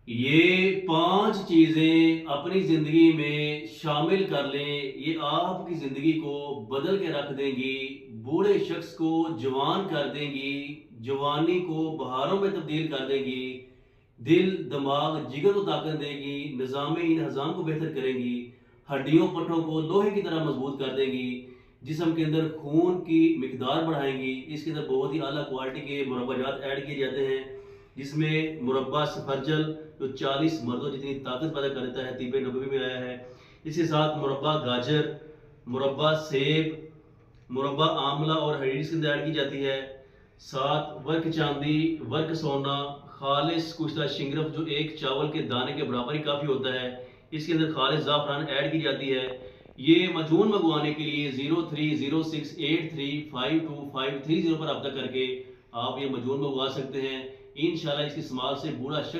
ये 5 चीज़ें अपनी ज़िंदगी में शामिल कर लें, ये आपकी ज़िंदगी को बदल के रख देंगी, बूढ़े शख्स को जवान कर देंगी, जवानी को बहारों में तब्दील कर देंगी, दिल, दिमाग, जिगर को ताकत देगी, निज़ाम-ए-हज़ाम को बेहतर करेंगी, हड्डियों-पट्ठों को लोहे की तरह मज़बूत कर देंगी, जिस्म के अंदर खून की मिकदार बढ़ाएँगी, इसके अंदर बहुत ही आला क्वालिटी के मुरब्बा जात ऐड किए जाते हैं, जिसमें मुरब्बा सफरजल जो 40 मर्दों जितनी ताकत पैदा कर देता है, तिब्बे नबवी में आया है। इसके साथ मुरब्बा गाजर, मुरब्बा सेब, मुरब्बा आंवला और हरीर के अंदर ऐड की जाती है। साथ वर्क चांदी, वर्क सोना, खालिस कुश्ता शिंगरफ जो एक चावल के दाने के बराबर ही काफ़ी होता है। इसके अंदर खालिस ज़ाफ़रान ऐड की जाती है। ये मजून मंगवाने के लिए 030683525230 पर रब्ता करके आप ये मजून मंगवा सकते हैं। इंशाल्लाह इसके इस्तेमाल से बूढ़ा शख्स